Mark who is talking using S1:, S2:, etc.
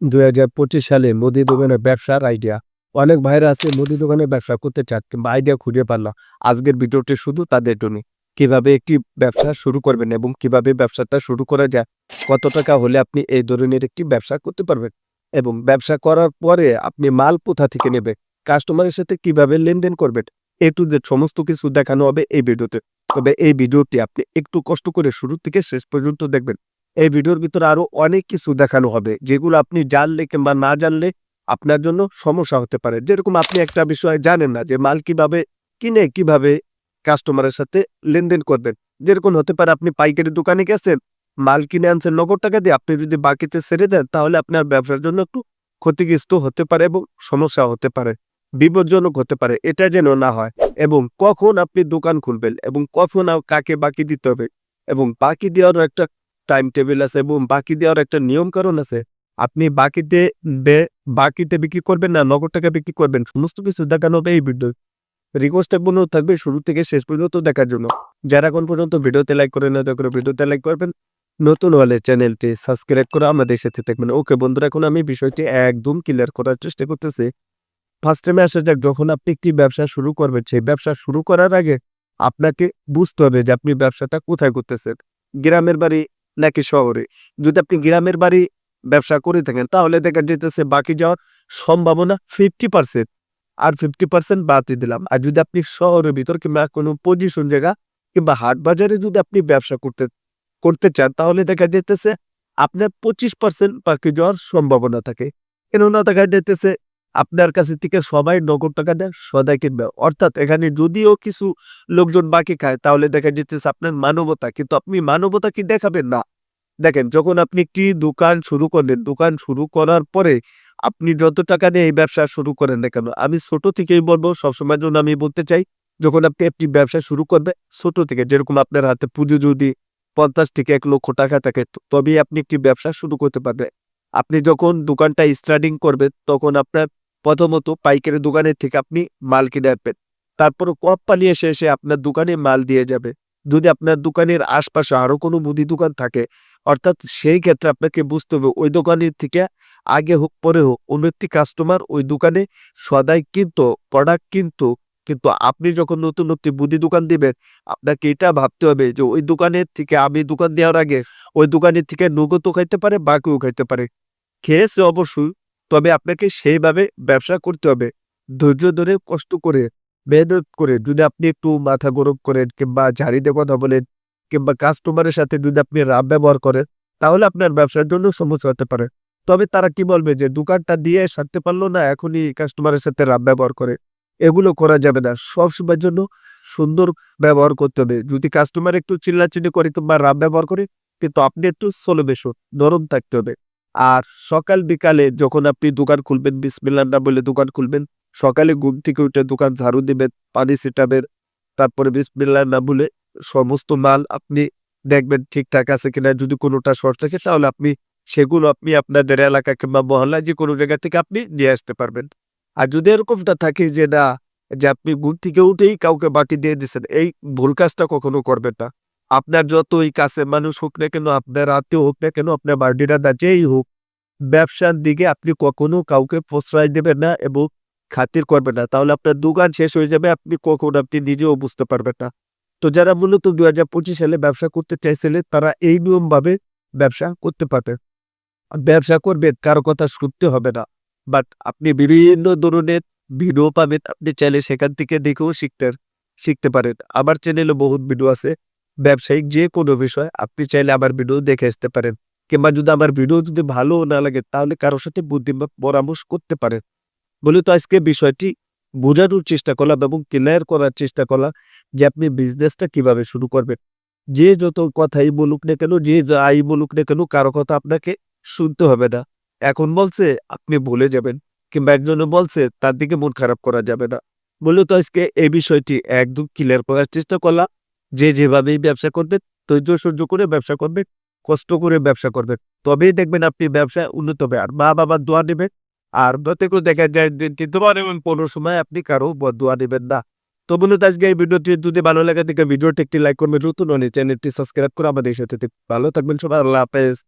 S1: 2025 সালে মুদি দোকানের ব্যবসার আইডিয়া। অনেক ভাইরা আছে মুদি দোকানে ব্যবসা করতে চান কিংবা আইডিয়া খুঁজে পান না। আজকের ভিডিওটি শুধু তাদের জন্য। কিভাবে একটি ব্যবসা শুরু করবেন এবং কিভাবে ব্যবসাটা শুরু করা যায়, কত টাকা হলে আপনি এই ধরনের একটি ব্যবসা করতে পারবেন এবং ব্যবসা করার পরে আপনি মাল কোথা থেকে নেবে, কাস্টমারের সাথে কিভাবে লেনদেন করবেন, এ টু জেড সমস্ত কিছু দেখানো হবে এই ভিডিওতে। তবে এই ভিডিওটি আপনি একটু কষ্ট করে শুরু থেকে শেষ পর্যন্ত দেখবেন। এই ভিডিওর ভিতরে আরো অনেক কিছু দেখানো হবে যেগুলো আপনি জানলে কিংবা না জানলে আপনার জন্য সমস্যা হতে পারে। যেরকম আপনি একটা বিষয় জানেন না যে মাল কিভাবে কিনে কিভাবে কাস্টমারের সাথে লেনদেন করবেন। যেরকম হতে পারে আপনি পাইকারি দোকানে গেছেন, মাল কিনে আনছেন নগদ টাকা দিয়ে, আপনি যদি বাকিতে ছেড়ে দেন তাহলে আপনার ব্যবসার জন্য একটু ক্ষতিগ্রস্ত হতে পারে এবং সমস্যা হতে পারে, বিপজ্জনক হতে পারে। এটা যেন না হয় এবং কখন আপনি দোকান খুলবেন এবং কখন কাকে বাকি দিতে হবে এবং বাকি দেওয়ারও একটা টাইম টেবিল আছে এবং বাকি দেওয়ার একটা নিয়ম কারণ আছে। আপনি বাকিতে বিক্রি করবেন না নগদ টাকা বিক্রি করবেন, সমস্ত কিছু দেখানো হবে এই ভিডিও। রিকোয়েস্ট অনুরোধ থাকবে শুরু থেকে শেষ পর্যন্ত দেখার জন্য। যারা এখন পর্যন্ত ভিডিওতে লাইক করে না, করে ভিডিওতে লাইক করবেন, নতুন হলে চ্যানেলটি সাবস্ক্রাইব করে আমাদের সাথে থাকবেন। ওকে বন্ধুরা, এখন আমি বিষয়টি একদম ক্লিয়ার করার চেষ্টা করতেছি। ফার্স্ট টাইমে আসা যাক, যখন আপনি একটি ব্যবসা শুরু করবেন, সেই ব্যবসা শুরু করার আগে আপনাকে বুঝতে হবে যে আপনি ব্যবসাটা কোথায় করতেছেন, গ্রামের বাড়ি নাকি শহরে। যদি আপনি গ্রামের বাড়ি ব্যবসা করে থাকেন তাহলে দেখা যেতেছে বাকি যাওয়ার সম্ভাবনা 50%, আর 50% বাদই দিলাম। আর যদি আপনি শহরের ভিতর কিংবা কোনো পজিশন জায়গা কিংবা হাট বাজারে যদি আপনি ব্যবসা করতে চান তাহলে দেখা যেতেছে আপনার 25% বাকি যাওয়ার সম্ভাবনা থাকে। কেননা দেখা যেতেছে আপনার কাছে থেকে সবাই নগদ টাকা দেয়, সদাই কিনবে। অর্থাৎ এখানে যদিও কিছু লোকজন বাকি খায় তাহলে দেখা যেতেছে আপনার মানবতা, কিন্তু আপনি মানবতা কি দেখাবেন না। দেখেন, যখন আপনি একটি দোকান শুরু করলেন, দোকান শুরু করার পরে আপনি যত টাকা নিয়ে এই ব্যবসা শুরু করেন না কেন, আমি ছোট থেকেই বলবো, সবসময়ের জন্য আমি বলতে চাই, যখন আপনি একটি ব্যবসা শুরু করবে ছোট থেকে, যেরকম আপনার হাতে পুঁজি যদি 50 থেকে 1 লক্ষ টাকা থাকে তবেই আপনি একটি ব্যবসা শুরু করতে পারবেন। আপনি যখন দোকানটা স্টার্টিং করবেন তখন আপনার প্রথমত পাইকারি দোকানের থেকে আপনি মাল কিনে আনবেন, তারপর কোম্পানি এসে আপনার দোকানে মাল দিয়ে যাবে। যদি আপনার দোকানের আশপাশে আরো কোনো মুদি দোকান থাকে, অর্থাৎ সেই ক্ষেত্রে আপনাকে বুঝতে হবে ওই দোকানের থেকে আগে হোক পরে হোক অন্য একটি কাস্টমার ওই দোকানে সদাই কিন্তু প্রোডাক্ট কিন্তু আপনি যখন নতুন একটি মুদি দোকান দিবেন আপনাকে এটা ভাবতে হবে যে ওই দোকানের থেকে, আমি দোকান দেওয়ার আগে ওই দোকানের থেকে নগদও খাইতে পারে, বাকিও খাইতে পারে, খেয়েছে অবশ্যই। তবে আপনাকে সেইভাবে ব্যবসা করতে হবে, ধৈর্য ধরে কষ্ট করে মেহনত করে। যদি আপনি একটু মাথা গরম করেন কিংবা ঝাড়িতে কথা বলেন কিংবা কাস্টমারের সাথে যদি আপনি রাব ব্যবহার করেন তাহলে আপনার ব্যবসার জন্য সমস্যা হতে পারে। তবে তারা কি বলবে যে দোকানটা দিয়ে সারতে পারলো না, এখনই কাস্টমারের সাথে রাব ব্যবহার করে। এগুলো করা যাবে না। সবসময়ের জন্য সুন্দর ব্যবহার করতে হবে। যদি কাস্টমার একটু চিল্লাচিল্লি করে কিংবা রাব ব্যবহার করে, কিন্তু আপনি একটু স্লো বেশো নরম থাকতে হবে। আর সকাল বিকালে যখন আপনি দোকান খুলবেন, বিসমিল্লাহ না বলে দোকান খুলবেন। সকালে ঘুম থেকে উঠে দোকান ঝাড়ু দিবেন, পানি ছিটাবেন, তারপরে বিসমিল্লাহ না বলে সমস্ত মাল আপনি দেখবেন ঠিকঠাক আছে কিনা। যদি কোনোটা শর্ট থাকে তাহলে সেগুলো আপনি আপনাদের এলাকা কিংবা মহল্লায় যে কোনো জায়গা থেকে আপনি নিয়ে আসতে পারবেন। আর যদি এরকমটা থাকে যে না, যে আপনি ঘুম থেকে উঠেই কাউকে বাকি দিয়ে দিচ্ছেন, এই ভুল কাজটা কখনো করবেন না। আপনার যতই কাছে মানুষ হোক না কেন, আপনার আত্মীয় হোক না কেন, আপনার বাড়িরা যেই হোক, ব্যবসার দিকে আপনি কখনো কাউকে প্রশ্রয় দেবেন না এবং খাতির করবেন না, তাহলে আপনার দোকান শেষ হয়ে যাবে, আপনি নিজেও বুঝতে পারবেন না। তো যারা মূলত 2025 সালে ব্যবসা করতে চাইছিলেন তারা এই নিয়ম ভাবে ব্যবসা করতে পারবে। ব্যবসা করবেন, কারো কথা শুনতে হবে না। বাট আপনি বিভিন্ন ধরনের ভিডিও পাবেন, আপনি চাইলে সেখান থেকে দেখেও শিখতে পারেন। আমার চ্যানেলে বহুত ভিডিও আছে ব্যবসায়িক যে কোনো বিষয়, আপনি চাইলে আমার ভিডিও দেখে আসতে পারেন। কিংবা যদি আমার ভিডিও যদি ভালো না লাগে তাহলে কারোর সাথে বুদ্ধিমত পরামর্শ করতে পারেন। বলে তো আজকে বিষয়টি বোঝানোর চেষ্টা করলাম এবং ক্লিয়ার করার চেষ্টা করলাম যে আপনি বিজনেসটা কিভাবে শুরু করবেন। যে যত কথাই বলুক না কেন, যে যাই বলুক না কেন, কারো কথা আপনাকে শুনতে হবে না। এখন বলছে আপনি ভুলে যাবেন, কিংবা একজনে বলছে তার দিকে মন খারাপ করা যাবে না। মূলত আজকে এই বিষয়টি একদম ক্লিয়ার করার চেষ্টা করলাম। যে যেভাবেই ব্যবসা করবেন, ধৈর্য সহ্য করে ব্যবসা করবেন, কষ্ট করে ব্যবসা করবেন, তবেই দেখবেন আপনি ব্যবসায় উন্নত হবে। আর মা বাবার দোয়া নেবেন। আর প্রত্যেকেও দেখা যায় যে তোমার এমন কোনো সময় আপনি কারো দোয়া নেবেন না। তো মূলত আজকে এই ভিডিওটি যদি ভালো লাগে থেকে ভিডিওটি একটি লাইক করবেন, নতুন হলে চ্যানেলটি সাবস্ক্রাইব করে আমাদের সাথে ভালো থাকবেন সবাই। আল্লাহ হাফেজ।